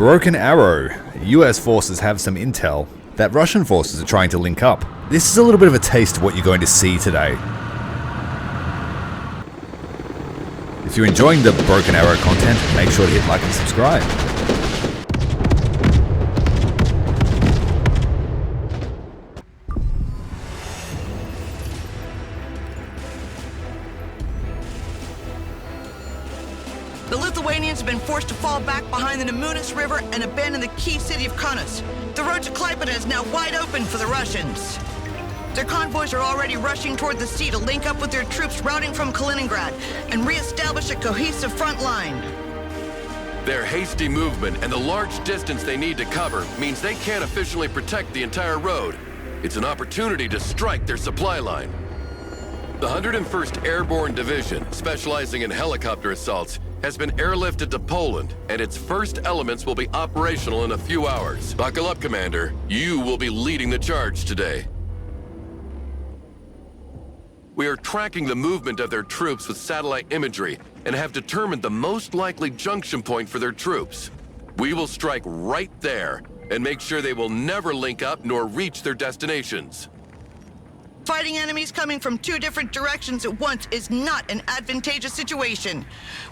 Broken Arrow. US forces have some intel that Russian forces are trying to link up. This is a little bit of a taste of what you're going to see today. If you're enjoying the Broken Arrow content, make sure to hit like and subscribe. The Lithuanians have been forced to fall back behind the Nemunas River and abandon the key city of Kaunas. The road to Klaipeda is now wide open for the Russians. Their convoys are already rushing toward the sea to link up with their troops routing from Kaliningrad and re-establish a cohesive front line. Their hasty movement and the large distance they need to cover means they can't officially protect the entire road. It's an opportunity to strike their supply line. The 101st Airborne Division, specializing in helicopter assaults, has been airlifted to Poland, and its first elements will be operational in a few hours. Buckle up, Commander. You will be leading the charge today. We are tracking the movement of their troops with satellite imagery and have determined the most likely junction point for their troops. We will strike right there and make sure they will never link up nor reach their destinations. Fighting enemies coming from two different directions at once is not an advantageous situation.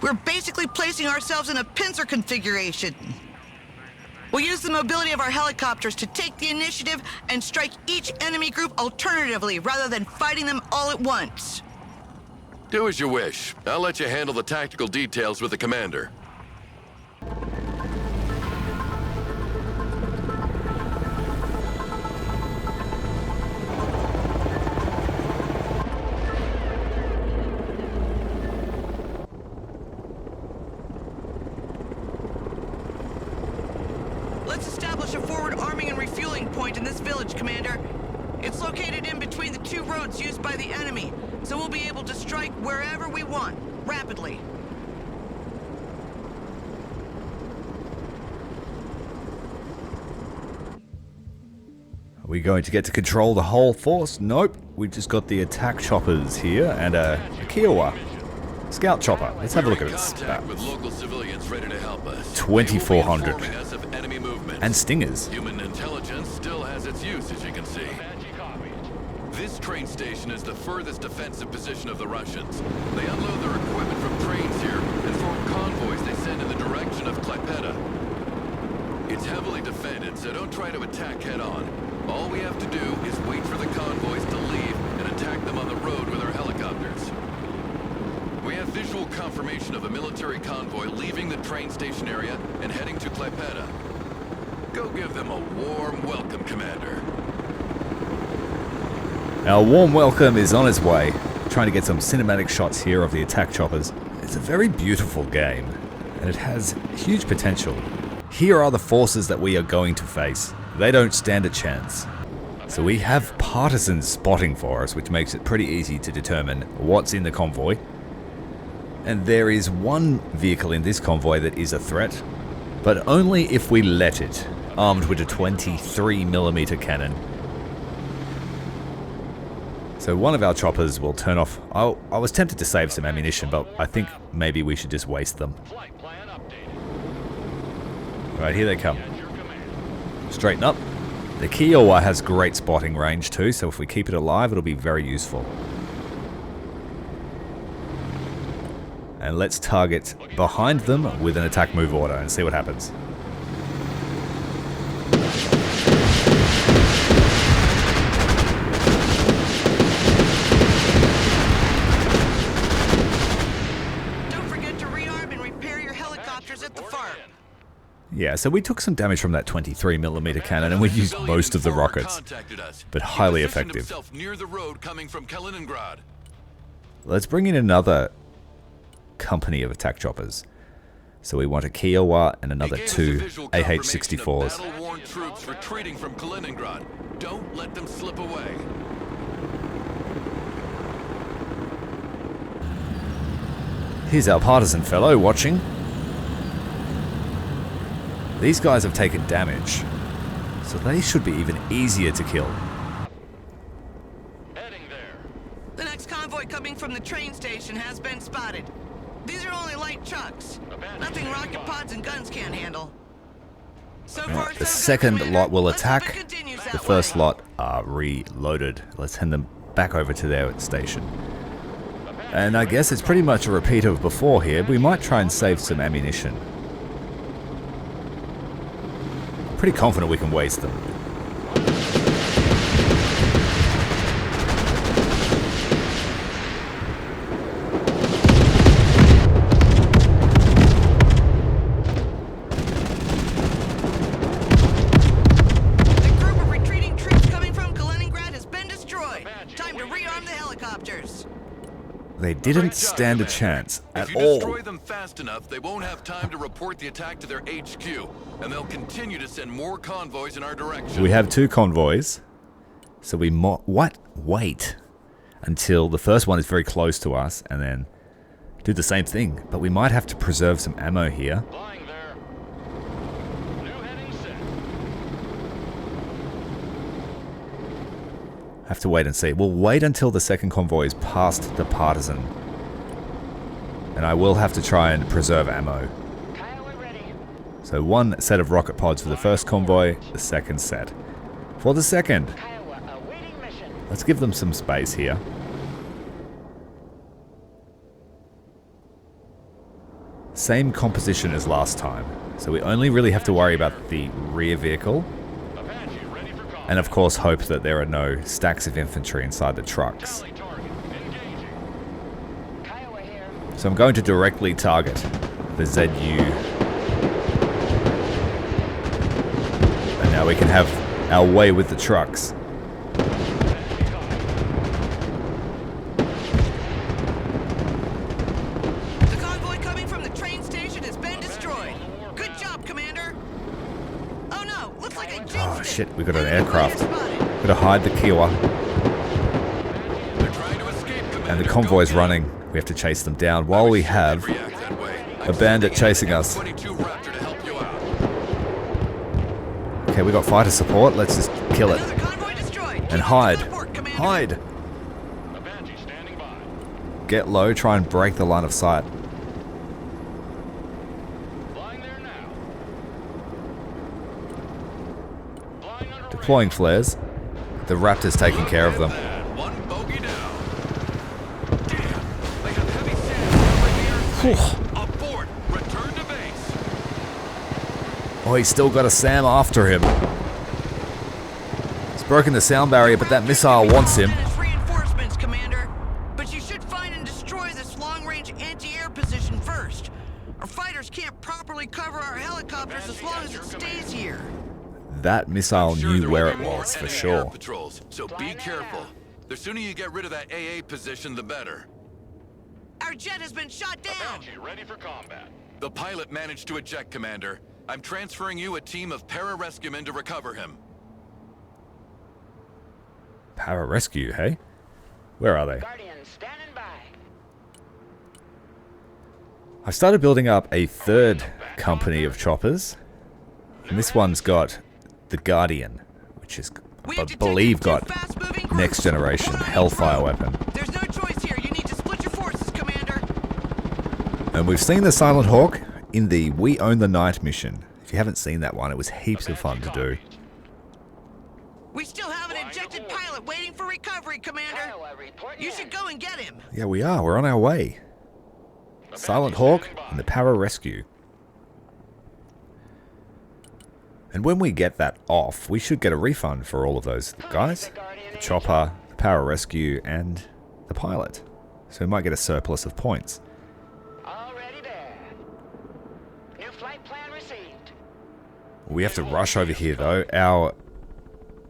We're basically placing ourselves in a pincer configuration. We'll use the mobility of our helicopters to take the initiative and strike each enemy group alternatively rather than fighting them all at once. Do as you wish. I'll let you handle the tactical details with the commander. Let's establish a forward arming and refueling point in this village, Commander. It's located in between the two roads used by the enemy, so we'll be able to strike wherever we want, rapidly. Are we going to get to control the whole force? Nope. We've just got the attack choppers here and a Kiowa scout chopper. Let's have a look at this. With local civilians ready to help us. 2,400. Enemy movement. And stingers. Human intelligence still has its use, as you can see. This train station is the furthest defensive position of the Russians. They unload their equipment from trains here and form convoys they send in the direction of Klaipeda. It's heavily defended, so don't try to attack head-on. All we have to do is wait for the convoys to leave and attack them on the road with our helicopters. We have visual confirmation of a military convoy leaving the train station area and heading to Klaipeda. Go give them a warm welcome, Commander. Our warm welcome is on its way. Trying to get some cinematic shots here of the attack choppers. It's a very beautiful game, and it has huge potential. Here are the forces that we are going to face. They don't stand a chance. So we have partisans spotting for us, which makes it pretty easy to determine what's in the convoy. And there is one vehicle in this convoy that is a threat, but only if we let it, armed with a 23mm cannon. So one of our choppers will turn off. I was tempted to save some ammunition, but I think maybe we should just waste them. Right, here they come. Straighten up. The Kiowa has great spotting range too, so if we keep it alive, it'll be very useful. And let's target behind them with an attack move order and see what happens. Don't forget to rearm and repair your helicopters at the farm. Yeah, so we took some damage from that 23mm cannon and we used most of the rockets, but highly effective. Near the road coming from Kaliningrad. Let's bring in another company of attack choppers. So we want a Kiowa and another two AH-64s. Battle-worn troops retreating from Kaliningrad. Don't let them slip away. Here's our partisan fellow watching. These guys have taken damage, so they should be even easier to kill. Heading there. The next convoy coming from the train station has been spotted. These are only light trucks. Nothing rocket pods and guns can't handle. So far, The so second good, Commander. lot will Let's hope it attack. continues The that first way. lot are reloaded. Let's send them back over to their station. And I guess it's pretty much a repeat of before here. We might try and save some ammunition. Pretty confident we can waste them. The group of retreating troops coming from Kaliningrad has been destroyed. Time to rearm the helicopters. They didn't stand a chance at If you all. destroy them fast enough, they won't have time to report the attack to their HQ, and they'll continue to send more convoys in our direction. We have 2 convoys. So we wait until the first one is very close to us and then do the same thing. But we might have to preserve some ammo here. Flying there. New heading set. Have to wait and see. We'll wait until the second convoy is past the partisan. And I will have to try and preserve ammo. Kiowa ready. So 1 set of rocket pods for the first convoy, the second set for the second. Kiowa awaiting mission. Let's give them some space here. Same composition as last time. So we only really have to worry about the rear vehicle. Apache ready for combat. And of course hope that there are no stacks of infantry inside the trucks. Tally target. Engaging. Kiowa here. So I'm going to directly target the ZU. And now we can have our way with the trucks. Apache copy. The convoy coming from the train station has been destroyed. Good job, Commander. Oh no, looks like I jinxed Oh it. shit, we got an Enemy player aircraft. spotted. Gotta hide the Kiowa. They're trying to escape, Commander. And the Go convoy's get 'em. running. We have to chase them down while we have They'd react that way. a bandit chasing us. 22 Raptor to help you out. Okay, we got fighter support. Let's just kill it. Another convoy destroyed. And Keep hide. up the good work, Commander. Hide. Apache standing by. Get low, try and break the line of sight. Flying there now. Flying under Deploying flares. The Raptor's taking care of them. One bogey down. Damn, they have heavy sand covering the airspace. Abort. Return to base. Oh, he's still got a SAM after him. He's broken the sound barrier, but that missile wants him. Send its reinforcements, Commander. But you should find and destroy this long-range anti-air position first. Our fighters can't properly cover our helicopters as long as it stays here. That missile Sure, knew there where will it be more was, for enemy air sure. Patrols, so be careful. The sooner you get rid of that AA position, the better. Our jet has been shot down. Apache ready for combat. The pilot managed to eject, Commander. I'm transferring you a team of para-rescuemen to recover him. Para-rescue, hey? Where are they? Guardian standing by. I started building up a 3rd company of choppers. And this one's got the Guardian, which is, We I have detected believe, two got fast-moving groups. next generation Hold on each Hellfire road. weapon. There's no choice here. You need to split your forces, Commander. And we've seen the Silent Hawk in the We Own the Night mission. If you haven't seen that one, it was heaps of fun to do. We still have an ejected pilot waiting for recovery, Commander. Kiowa reporting You should go and get him. Yeah, we are. We're on our way. Silent Hawk and the Para-Rescue. And when we get that off, we should get a refund for all of those guys. The chopper, the Para-Rescue, and the pilot. So we might get a surplus of points. Already there. New flight plan received. We have to rush over here though. Our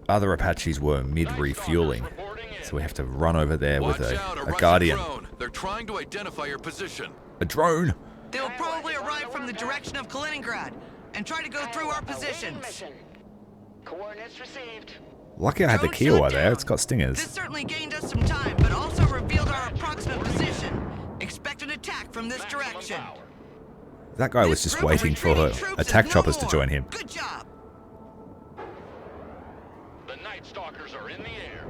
other Apaches were mid-refueling. So we have to run over there with Watch a out, Russian Guardian. drone. They're trying to identify your position. A drone! They will probably arrive from the direction of Kaliningrad and try to go through our positions. Coordinates received. Lucky I had the Drone Kiowa shut there. down. It's got stingers. This certainly gained us some time, but also revealed our approximate position. Expect an attack from this direction. That guy was This just group of waiting for retreating troops attack is no choppers to more. join him. Good job. The Night Stalkers are in the air.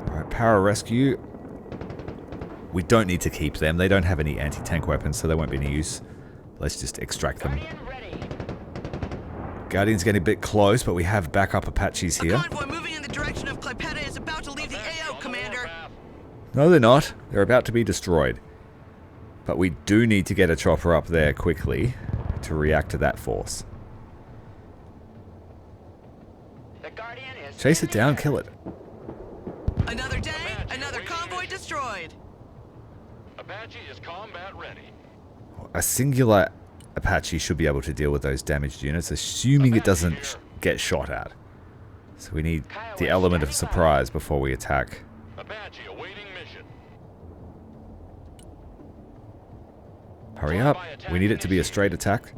Alright, Para-Rescue. We don't need to keep them. They don't have any anti-tank weapons, so they won't be any use. Let's just extract them. Guardian ready. Guardian's getting a bit close, but we have backup Apaches A here. convoy moving in the direction of Clypeta is about to leave the AO, Commander. No, they're not. They're about to be destroyed. But we do need to get a chopper up there quickly to react to that force. The Guardian is Chase in it the down, air. kill it. Another day, another convoy destroyed. Apache is combat ready. A singular Apache should be able to deal with those damaged units, assuming it doesn't get shot at. So we need the element of surprise before we attack. Apache awaiting mission. Hurry up. We need it to be a straight attack.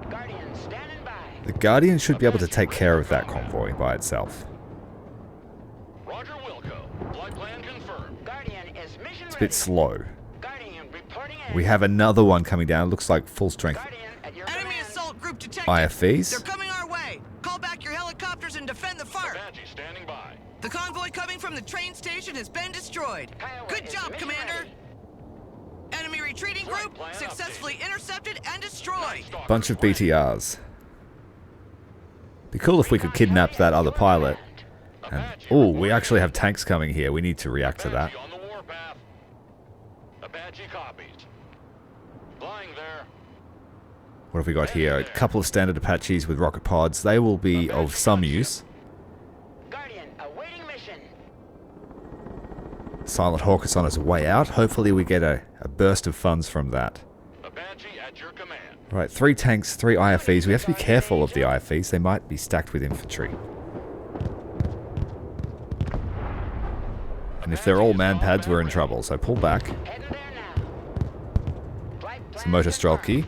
Guardian standing by. The Guardian should be able to take care of that convoy by itself. Roger Wilco. Flight plan confirmed. Guardian is mission It's a bit slow. Guardian reporting in. We have another one coming down. It looks like full strength Guardian at your Enemy command. assault group detected. IFVs. They're coming our way. Call back your helicopters and defend the FARP. Apache standing by. The convoy coming from the train station has been destroyed. Kiowa Good is job, mission Commander. ready. Enemy retreating Flight group plan successfully intercepted and destroyed. Bunch of BTRs. Be cool if we could kidnap that other pilot. And oh, we actually have tanks coming here. We need to react to that. Apache on the warpath. Apache copies. Flying there. What have we got here? A couple of standard Apaches with rocket pods. They will be of some use. Guardian awaiting mission. Silent Hawk is on his way out. Hopefully we get a burst of funds from that. Apache at your command. Right, 3 tanks, 3 IFVs. We have to be careful of the IFVs. They might be stacked with infantry. And if they're all man-pads, we're in trouble. So pull back. Heading there now. Flight It's a plan motor confirmed. Strelky.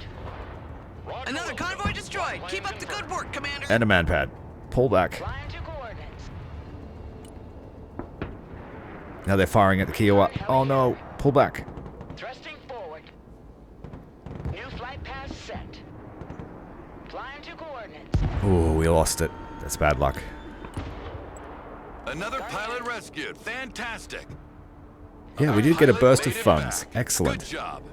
Another convoy destroyed. Keep up the good work, Commander. And a man-pad. Pull back. Flying to coordinates. Now they're firing at the Kiowa. Oh no, pull back. Thrusting forward. New flight path set. Flying to coordinates. Ooh, we lost it. That's bad luck. Another pilot rescued. Fantastic. Yeah, we did get a Pilot burst of made it funds. back. Excellent. Good job.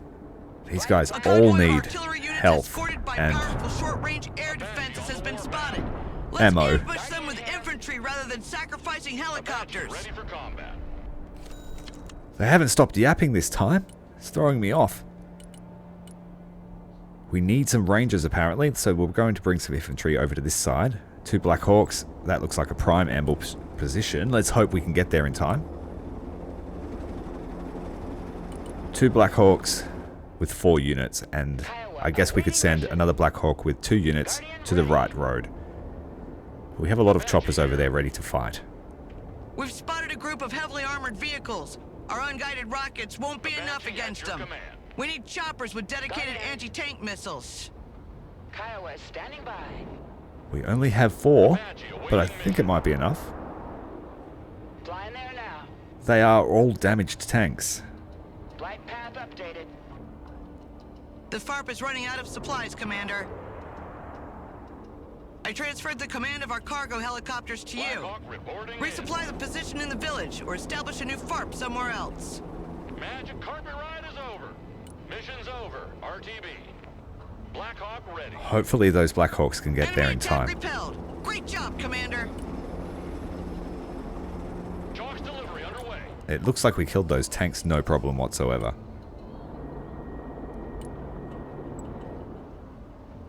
These guys A all convoy of need artillery units health escorted by and powerful short-range air defenses has been spotted. Let's ammo. ambush them with infantry rather than sacrificing helicopters. Ready for combat. They haven't stopped yapping this time. It's throwing me off. We need some rangers apparently, so we're going to bring some infantry over to this side. 2 Black Hawks. That looks like a prime ambush position. Let's hope we can get there in time. 2 Black Hawks with 4 units, and I guess we could send another Black Hawk with 2 units to the right road. We have a lot of choppers over there ready to fight. We've spotted a group of heavily armored vehicles. Our unguided rockets won't be enough against them. We need choppers with dedicated anti-tank missiles. Kiowa standing by. We only have 4, but I think it might be enough. Flying there now. They are all damaged tanks. Flight path updated. The FARP is running out of supplies, Commander. I transferred the command of our cargo helicopters to you. Blackhawk reporting in. Resupply the position in the village or establish a new FARP somewhere else. Magic carpet ride is over. Mission's over. RTB. Blackhawk ready. Hopefully those Black Hawks can get there Enemy in attack time. repelled. Great job, Commander. Chalk's delivery underway. It looks like we killed those tanks no problem whatsoever.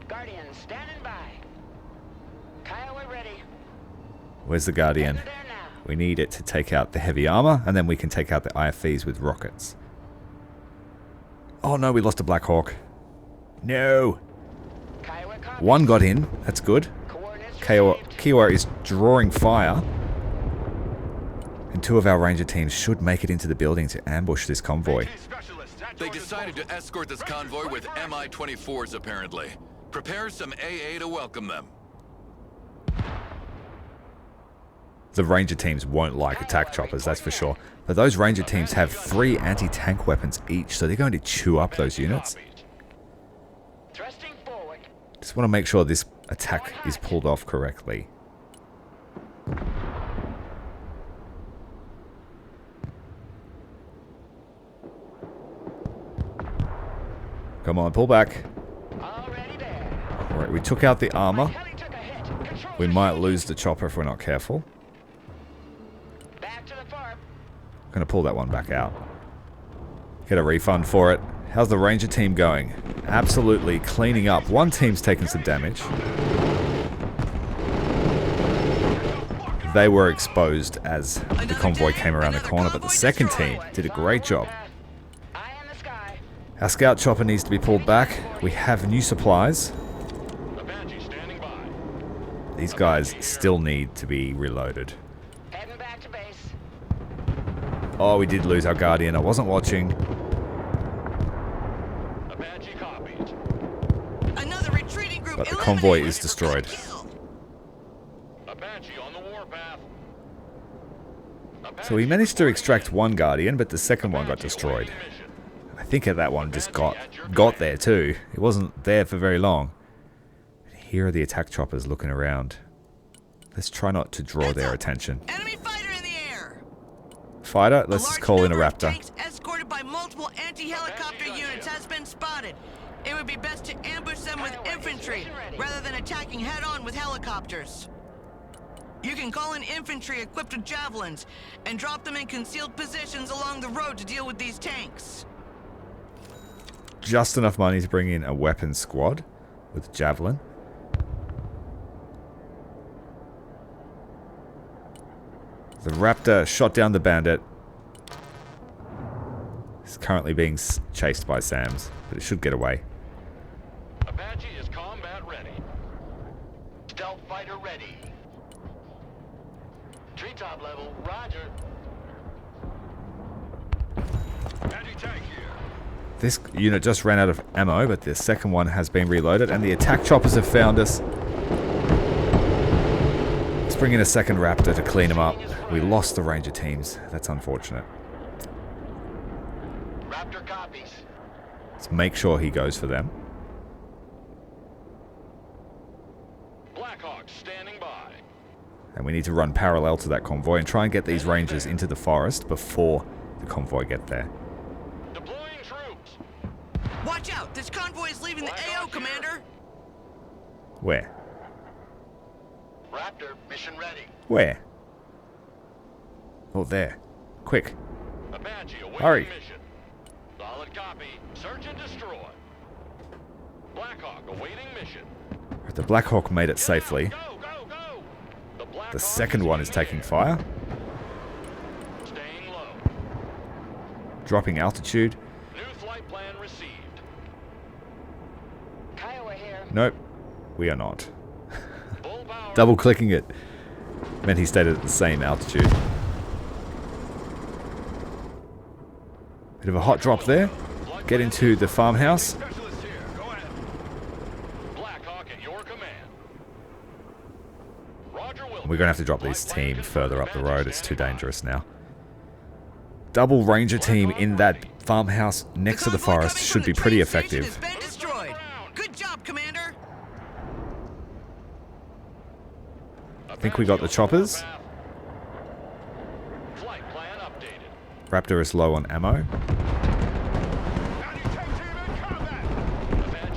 Guardian standing by. Kiowa ready. Where's the Guardian? Headed there now. We need it to take out the heavy armor, and then we can take out the IFVs with rockets. Oh no, we lost a Black Hawk. No! Kiowa copy. 1 got in, that's good. Coordinates received. Kiowa is drawing fire. And 2 of our ranger teams should make it into the building to ambush this convoy. They decided to escort this convoy with Mi-24s apparently. Prepare some AA to welcome them. The ranger teams won't like attack choppers, that's for sure. But those ranger teams have 3 anti-tank weapons each, so they're going to chew up those units. Thrusting forward. Just want to make sure this attack is pulled off correctly. Come on, pull back. Already there. Alright, we took out the armor. Heli took a hit. Control We might lose the chopper if we're not careful. back to the farm. I'm going to pull that one back out. Get a refund for it. How's the Ranger team going? Absolutely cleaning up. One team's taken some damage. They were exposed as the convoy came around the corner, but the second team did a great job. Eye in the sky. Our scout chopper needs to be pulled back. We have new supplies. Apache standing by. These guys still need to be reloaded. Heading back to base. Oh, we did lose our Guardian. I wasn't watching. Apache copied. Another retreating group. But the convoy eliminated. is destroyed. Kill. Apache on the warpath. So we managed to extract one Guardian, but the second one got destroyed. I think that one just got there too. It wasn't there for very long. Here are the attack choppers looking around. Let's try not to draw Heads their up. attention. Enemy fighter in the air. Fighter, let's A just large call in a number of Raptor. tanks escorted by multiple anti-helicopter units has been spotted. It would be best to ambush them with infantry rather than attacking head-on with helicopters. You can call in infantry equipped with javelins and drop them in concealed positions along the road to deal with these tanks. Just enough money to bring in a weapons squad with javelin. The Raptor shot down the bandit. It's currently being chased by SAMs, but it should get away. Apache is combat ready. Stealth fighter ready. Treetop level, roger. Apache tank here. This unit just ran out of ammo, but the second one has been reloaded, and the attack choppers have found us. Let's bring in a second Raptor to clean them up. We lost the Ranger teams. That's unfortunate. Raptor copies. Let's make sure he goes for them. Blackhawk standing by. And we need to run parallel to that convoy and try and get these Rangers into the forest before the convoy get there. Deploying troops. Watch out! This convoy is leaving the AO, Commander! Where? Raptor, mission ready. Where? Oh, there. Quick. Apache awaiting Hurry. mission. Solid copy. Search and destroy. Blackhawk awaiting mission. The Blackhawk made it safely. Go, go, go. The Blackhawk The second one is taking fire. Staying low. Dropping altitude. New flight plan received. Kiowa here. Nope. We are not. Full power. Double clicking it meant he stayed at the same altitude. Bit of a hot drop there. Get into the farmhouse. Specialist here. Go ahead. Blackhawk at your command. Roger Will. We're going to have to drop this team further up the road. It's too dangerous now. Double Ranger team in that farmhouse next to the convoy forest coming should from be the pretty train station effective. has been destroyed. Good job, Commander. I think we got the choppers. Flight plan updated. Raptor is low on ammo.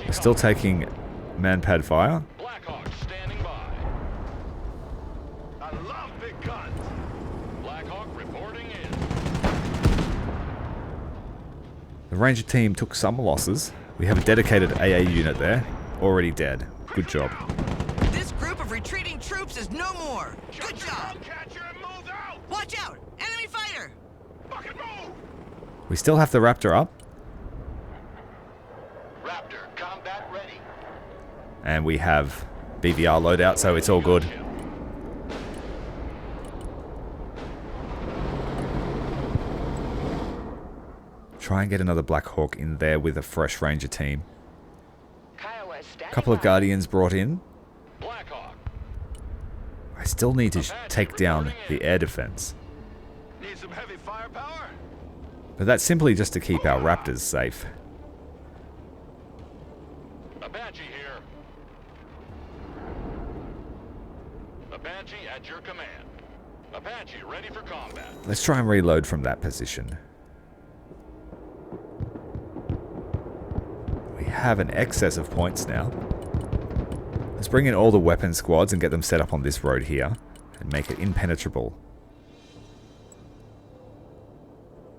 We're still taking man-pad fire. Blackhawk standing by. I love big guns. Blackhawk reporting in. The Ranger team took some losses. We have a dedicated AA unit there. Already dead. Good job. This group of retreating troops is no more. Good job. Catcher and move out. Watch out! Enemy fighter! Fucking move. We still have the Raptor up. Raptor, combat ready. And we have BVR loadout, so it's all good. Try and get another Black Hawk in there with a fresh Ranger team. Kiowa standing A couple of by. Guardians brought in. Blackhawk. I still need to take down the air defense. Need some heavy firepower? But that's simply just to keep our Raptors safe. Apache here. Apache at your command. Apache ready for combat. Let's try and reload from that position. We have an excess of points now. Let's bring in all the weapon squads and get them set up on this road here and make it impenetrable.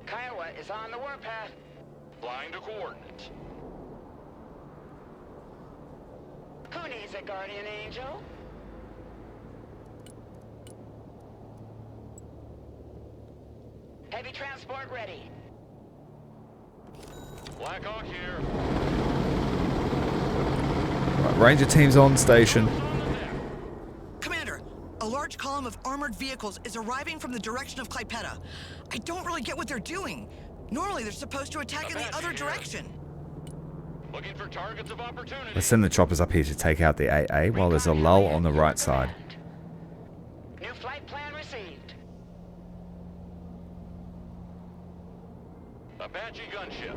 Kiowa is on the warpath. Flying to coordinates. Who needs a guardian angel? Heavy transport ready. Blackhawk here. Right, Ranger team's on station. Commander, a large column of armored vehicles is arriving from the direction of Klaipeda. I don't really get what they're doing. Normally they're supposed to attack in the other direction. Looking for targets of opportunity. Let's send the choppers up here to take out the AA while there's a lull on the right side. New flight plan received. Apache gunship.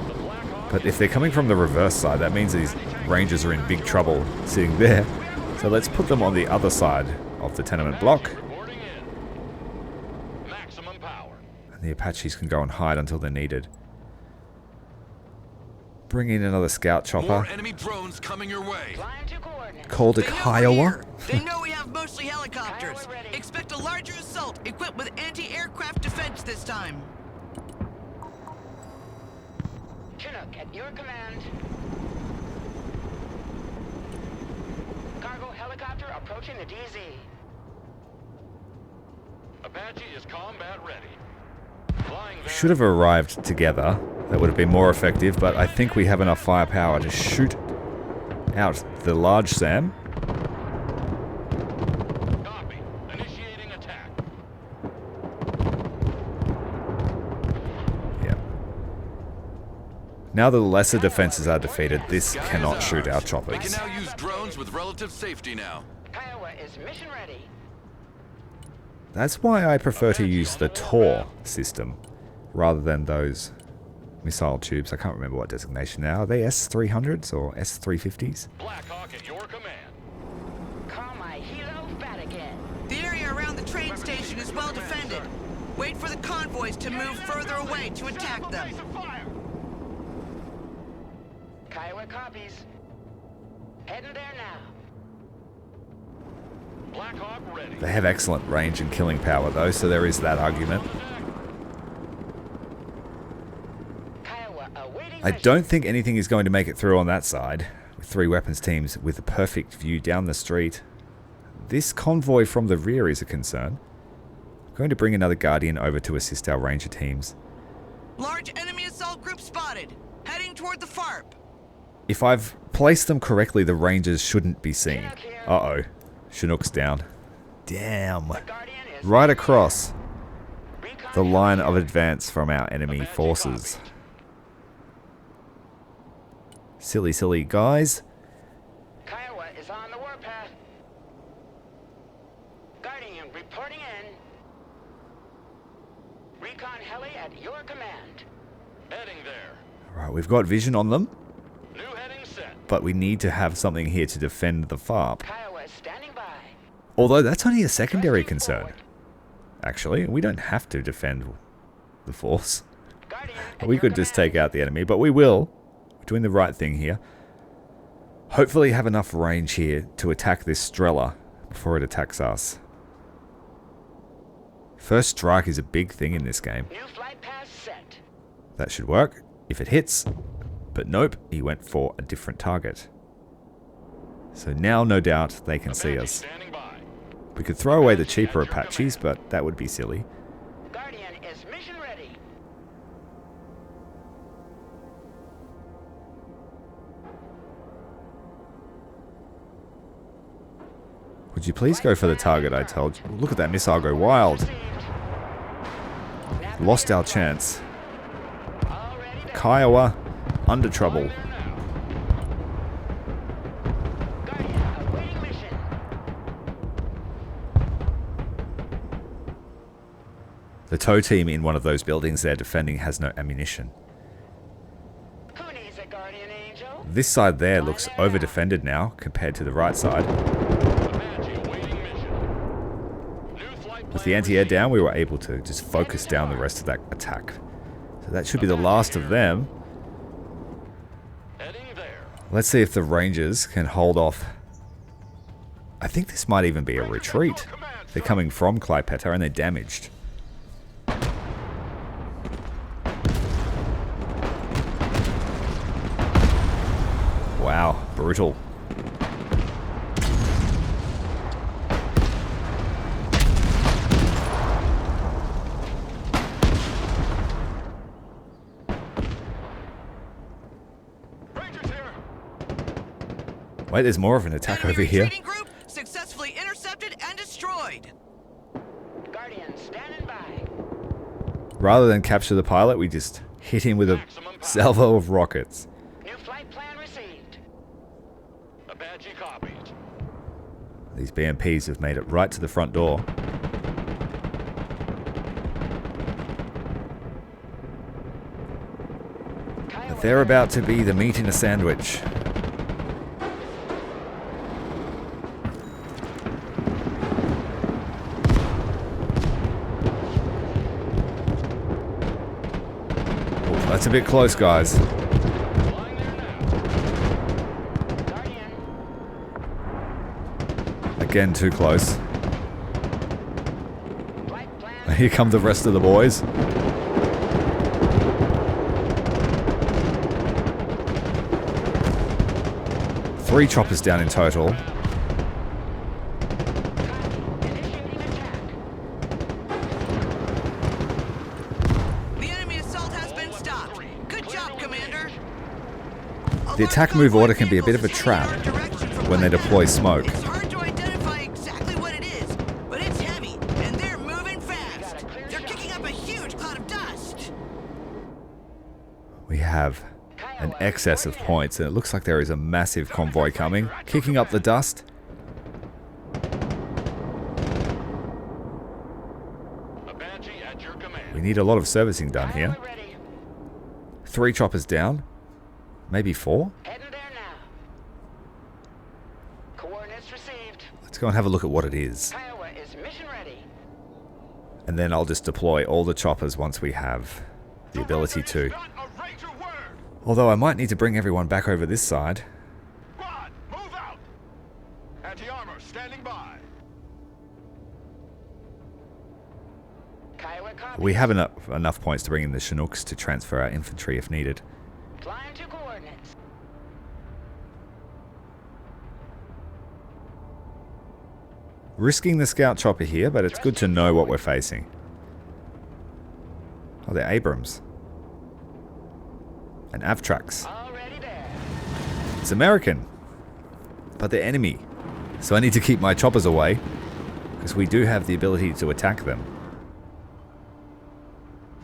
The Blackhawk. But if they're coming from the reverse side, that means these Rangers are in big trouble sitting there. So let's put them on the other side of the tenement block. Reporting in. Maximum power. And the Apaches can go and hide until they're needed. Bring in another scout chopper More enemy drones coming your way. Flying to coordinates. called a They know we're Kiowa. here. They know we have mostly helicopters. Kiowa ready. Expect a larger assault equipped with anti-aircraft defense this time. Chinook at your command. Cargo helicopter approaching the DZ. Apache is combat ready. Flying there. Should have arrived together. That would have been more effective, but I think we have enough firepower to shoot out the large SAM. Copy. Initiating attack. Yeah. Now that the lesser defenses are defeated, this cannot shoot our They can choppers. now use drones with relative safety now. Kiowa is mission ready. That's why I prefer to use the Tor system rather than those missile tubes. I can't remember what designation now. Are they S-300s or S-350s? Blackhawk at your command. Call my helo fat again. The area around the train station is well defended. Wait for the convoys to move further away to attack them. Base of fire. Kiowa copies. Heading there now. Blackhawk ready. They have excellent range and killing power though, so there is that argument. Kiowa awaiting I mission. don't think anything is going to make it through on that side, with 3 weapons teams with a perfect view down the street. This convoy from the rear is a concern. I'm going to bring another Guardian over to assist our Ranger teams. Large enemy assault group spotted. Heading toward the FARP. If I've placed them correctly, the Rangers shouldn't be seen. Uh-oh. Chinook's down. Damn. Guardian is Right across recon the line of advance from our enemy forces. Silly, silly guys. Kiowa is on the warpath. Guardian reporting in. Recon heli at your command. Heading there. Right, we've got vision on them, New heading set. but we need to have something here to defend the FARP. Kiowa is standing by. Although that's only a secondary concern. Actually, we don't have to defend the force. Guardian at We your could just command. take out the enemy, but we will. We're doing the right thing here. Hopefully have enough range here to attack this Strela before it attacks us. First strike is a big thing in this game. New flight path set. That should work if it hits. But nope, he went for a different target. So now no doubt they can see Apache us. standing by. We could throw away the cheaper Apaches, but that would be silly. Guardian is mission ready. Would you please go for the target I told you? Look at that missile go wild. Received. Lost our chance. Already done. Kiowa, under trouble. Guardian awaiting mission. The tow team in one of those buildings they're defending has no ammunition. Who needs a guardian angel? This side there looks over-defended now compared to the right side. Apache awaiting mission. New flight With the anti-air down, we were able to just focus down the rest of that attack. So that should be the last of them. heading there. Let's see if the Rangers can hold off. I think this might even be a retreat. They're coming from Klaipėda and they're damaged. Wow, brutal. Wait, there's more of an attack over here. Retreating group successfully intercepted and destroyed. Guardian, standing by. Rather than capture the pilot, we just hit him with a salvo of rockets. New flight plan received. Apache copies. These BMPs have made it right to the front door. Kiowa They're about to be the meat in a sandwich. That's a bit close, guys. Flying there now. Guardian. Again, too close. Flight plan. Here come the rest of the boys. Three choppers down in total. Initiating attack. The enemy assault has been stopped. Good job, Commander. The attack move order can be a bit of a trap when they deploy smoke. It's hard to identify exactly what it is, but it's heavy, and they're moving fast. They're kicking up a huge cloud of dust. We have an excess of points, and it looks like there is a massive convoy coming, kicking up the dust. Apache at your command. We need a lot of servicing done here. Kiowa ready. 3 choppers down, maybe 4. Heading there now. Coordinates received. Let's go and have a look at what it is. Kiowa is mission ready. And then I'll just deploy all the choppers once we have the ability to. Not a Ranger word. Although I might need to bring everyone back over this side. Squad, move out. Anti-armor standing by. Kiowa copy. We have enough points to bring in the Chinooks to transfer our infantry if needed. Flying to coordinates. Risking the scout chopper here, but it's good to know what we're facing. Oh, they're Abrams. And Avtrax. Already there. It's American. But they're enemy. So I need to keep my choppers away, because we do have the ability to attack them.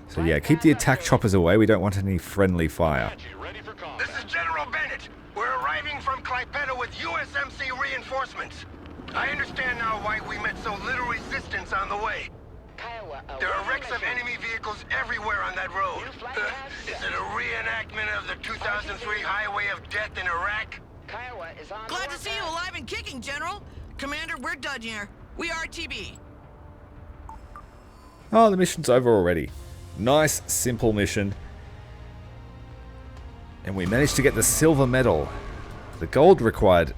So yeah, keep the attack choppers away. We don't want any friendly fire. Apache ready for combat. This is General Bennett. We're arriving from Klaipėda with USMC reinforcements. I understand now why we met so little resistance on the way. Kiowa, There are awaiting wrecks of mission. enemy vehicles everywhere on that road. New flight path Is set. it a reenactment of the 2003 Highway of Death in Iraq? Kiowa is on Glad to see you warpath. alive and kicking, General. Commander, we're done here. We are TB. Oh, the mission's over already. Nice, simple mission. And we managed to get the silver medal. The gold required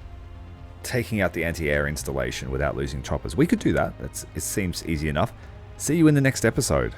taking out the anti-air installation without losing choppers. We could do that. It seems easy enough. See you in the next episode.